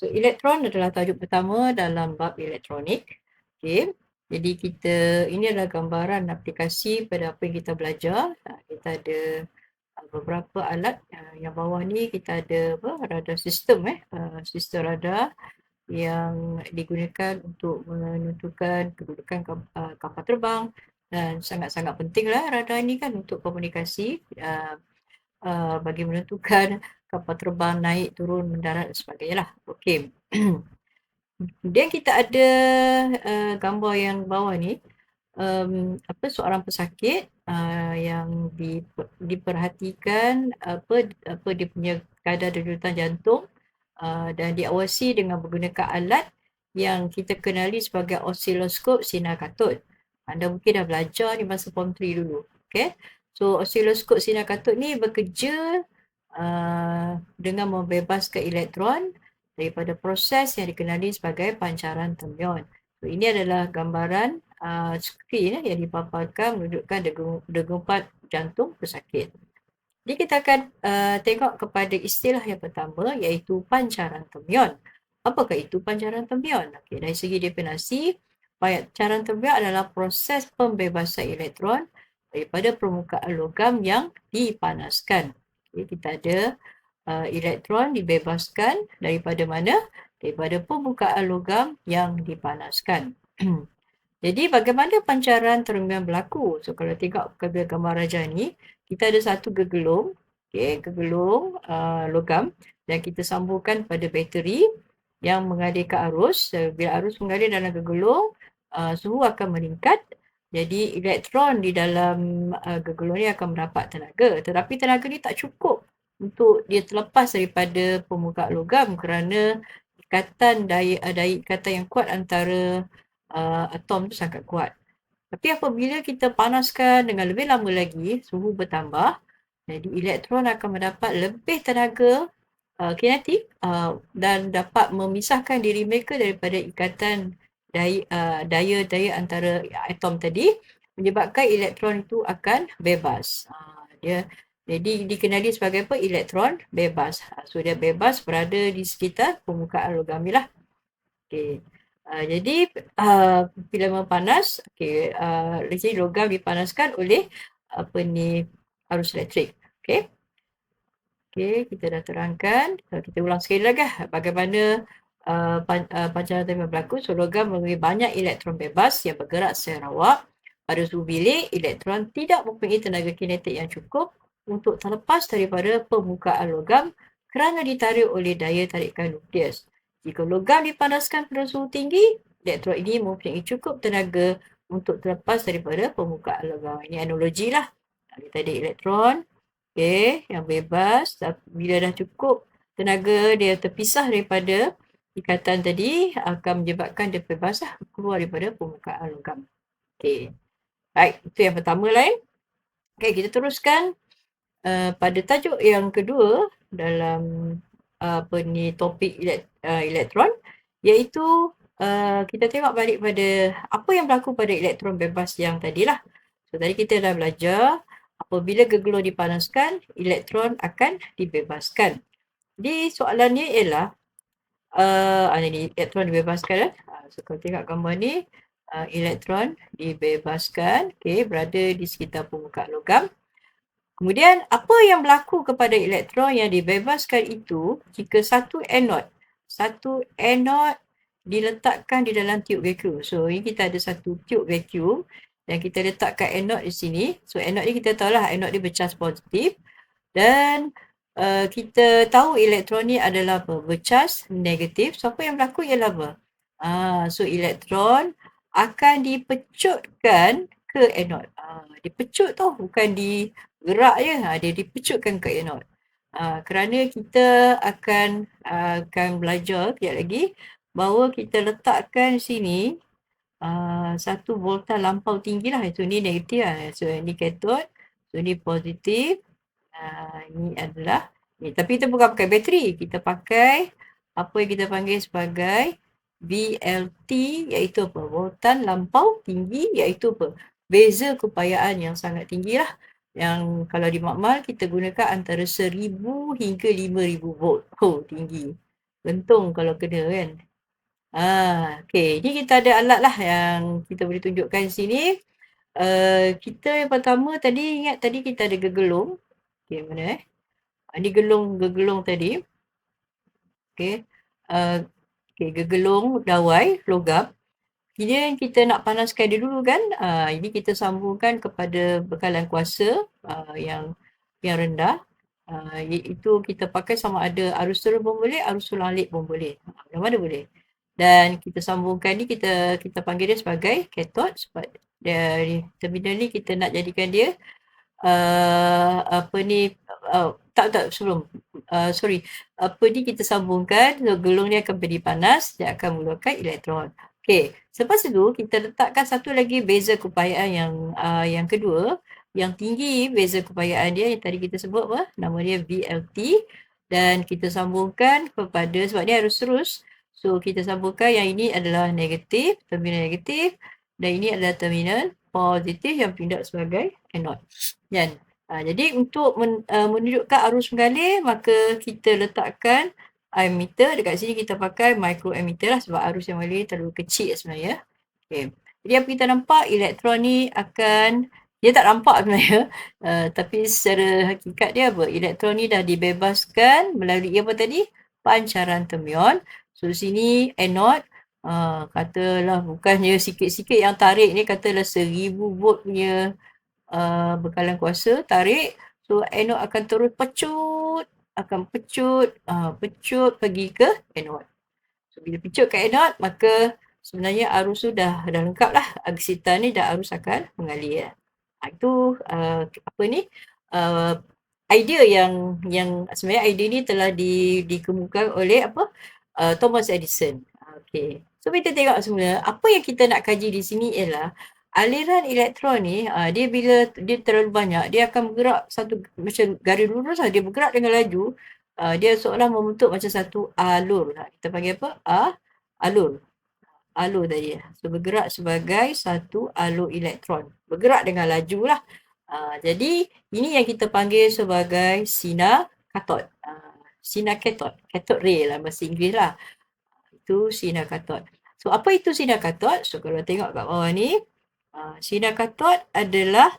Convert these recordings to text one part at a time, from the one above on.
So, elektron adalah tajuk pertama dalam bab elektronik. Okey. Jadi ini adalah gambaran aplikasi pada apa yang kita belajar. Kita ada beberapa alat, yang bawah ni kita ada apa, radar sistem sistem radar yang digunakan untuk menentukan kedudukan kapal terbang, dan sangat-sangat pentinglah radar ni kan untuk komunikasi, bagi menentukan kapal terbang naik, turun, mendarat dan sebagainya lah. Okey. Kemudian kita ada, gambar yang bawah ni, seorang pesakit, yang diperhatikan apa dia punya kadar denyutan jantung, dan diawasi dengan menggunakan alat yang kita kenali sebagai osiloskop sinar katut. Anda mungkin dah belajar ni masa Form 3 dulu, okey. So, osiloskop sinar katut ni bekerja, dengan membebaskan elektron daripada proses yang dikenali sebagai pancaran termion. So, ini adalah gambaran, skrin yang dipaparkan menunjukkan degupan jantung pesakit. Jadi kita akan tengok kepada istilah yang pertama, iaitu pancaran termion. Apakah itu pancaran termion? Okey, dari segi definisi, pancaran termion adalah proses pembebasan elektron daripada permukaan logam yang dipanaskan. Okey, kita ada elektron dibebaskan daripada mana? Daripada permukaan logam yang dipanaskan. Jadi bagaimana pancaran termion berlaku? So, kalau tengok gambar rajah ni, kita ada satu gegelung, gegelung logam, dan kita sambungkan pada bateri yang mengalirkan arus. Bila arus mengalir dalam gegelung, suhu akan meningkat. Jadi elektron di dalam gegelung ni akan mendapat tenaga. Tetapi tenaga ni tak cukup untuk dia terlepas daripada permukaan logam kerana daya ikatan yang kuat antara atom tu sangat kuat. Tapi apabila kita panaskan dengan lebih lama lagi, suhu bertambah, jadi elektron akan mendapat lebih tenaga kinetik dan dapat memisahkan diri mereka daripada ikatan daya antara atom tadi, menyebabkan elektron itu akan bebas. Jadi dikenali sebagai apa? Elektron bebas. So, dia bebas berada di sekitar permukaan logam ni lah. Okey. Jadi bila panas, di sini logam dipanaskan oleh arus elektrik. Okey. Okey, kita dah terangkan. Kita ulang sekali lagi bagaimana pancaran termion berlaku. So, logam mempunyai banyak elektron bebas yang bergerak secara rawak. Pada suhu bilik, elektron tidak mempunyai tenaga kinetik yang cukup untuk terlepas daripada permukaan logam kerana ditarik oleh daya tarikan nukleus. Jika logam dipanaskan pada suhu tinggi, elektron ini mempunyai cukup tenaga untuk terlepas daripada permukaan logam. Ini analogi lah. Kita ada elektron, yang bebas. Bila dah cukup tenaga dia terpisah daripada ikatan tadi, akan menyebabkan dia bebas keluar daripada permukaan logam. Okey. Baik, itu yang pertama lah. Okey, kita teruskan pada tajuk yang kedua dalam topik elektron, iaitu kita tengok balik pada apa yang berlaku pada elektron bebas yang tadilah. So, tadi kita dah belajar apabila gegelung dipanaskan, elektron akan dibebaskan. Jadi soalannya ialah ini elektron dibebaskan. So, kalau tengok gambar ni, elektron dibebaskan, berada di sekitar permukaan logam. Kemudian, apa yang berlaku kepada elektron yang dibebaskan itu jika satu anod diletakkan di dalam tiub vacuum. So, ini kita ada satu tiub vacuum dan kita letakkan anod di sini. So, anod ni kita tahulah anod dia bercas positif dan kita tahu elektron ni adalah bercas negatif. So, apa yang berlaku ialah apa? So, elektron akan dipecutkan ke anod. Dipecut tu bukan digerak je, dia dipecutkan ke anod. Kerana kita akan belajar kejap lagi bahawa kita letakkan sini satu voltan lampau tinggi lah. So, ni negatif lah. So, ni kathod. So, ni positif. Ini adalah tapi kita bukan pakai bateri. Kita pakai apa yang kita panggil sebagai VLT, iaitu apa? Voltan lampau tinggi, iaitu apa? Beza keupayaan yang sangat tinggi lah. Yang kalau di makmal kita gunakan antara 1000 hingga 5000 volt. Tinggi. Gentung kalau kena kan. Okey. Ni kita ada alat lah yang kita boleh tunjukkan sini. Kita yang pertama tadi ingat tadi kita ada gegelung. Okey, mana ni gegelung tadi. Okey. Okey, gegelung dawai logam. Kemudian kita nak panaskan dia dulu kan. Ini kita sambungkan kepada bekalan kuasa yang rendah. Iaitu kita pakai sama ada arus turun pun boleh, arus tulang alik pun boleh. Mana-mana boleh. Dan kita sambungkan ni kita panggil dia sebagai katot sebab dari terminal ni kita nak jadikan dia sebelum kita sambungkan, so gelung ni akan beri panas, dia akan mengeluarkan elektron. Okey, selepas itu kita letakkan satu lagi beza keupayaan yang kedua, yang tinggi beza keupayaan dia yang tadi kita sebut apa? Nama dia VLT, dan kita sambungkan kepada, sebab ni harus terus, so kita sambungkan yang ini adalah negatif, terminal negatif, dan ini adalah terminal positif yang pindah sebagai anode. Kan? Jadi untuk menunjukkan arus mengalir, maka kita letakkan ammeter. Dekat sini kita pakai microammeter lah sebab arus yang mengalir terlalu kecil sebenarnya. Okay. Jadi apa kita nampak, elektron ni dia tak nampak sebenarnya, tapi secara hakikat dia apa? Elektron ni dah dibebaskan melalui apa tadi? Pancaran termion. So di sini anode, katalah bukannya sikit-sikit yang tarik ni, katalah 1000 volt punya bekalan kuasa, tarik, so anode akan terus pecut pergi ke anode. So bila pecut ke anode, maka sebenarnya arus tu dah lengkap lah, aksitan ni dah arus akan mengalir. Itu idea yang sebenarnya idea ni telah dikemukakan oleh Thomas Edison. Okey. So kita tengok semula, apa yang kita nak kaji di sini ialah aliran elektron ni, dia bila dia terlalu banyak, dia akan bergerak macam garis lurus lah, dia bergerak dengan laju, dia seolah membentuk macam satu alur. Kita panggil apa? Alur. Alur tadi. So bergerak sebagai satu alur elektron. Bergerak dengan laju lah. Jadi ini yang kita panggil sebagai sinar katod. Sinar katod. Cathode ray lah bahasa Inggeris lah. Itu sinar katod. So apa itu sinar katod? So kalau tengok kat bawah ni, sinar katod adalah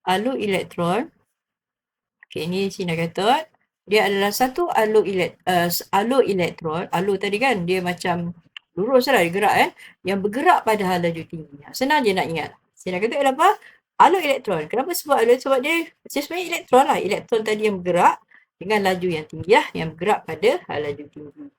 alur elektron. Okey, ini sinar katod. Dia adalah satu alur elektron. Alur tadi kan dia macam lurus lah dia gerak kan. Yang bergerak pada hal laju tinggi. Senang je nak ingat. Sinar katod adalah apa? Alur elektron. Kenapa sebab alur? Sebab dia sebenarnya elektron lah. Elektron tadi yang bergerak dengan laju yang tinggi lah. Yang bergerak pada hal laju tinggi.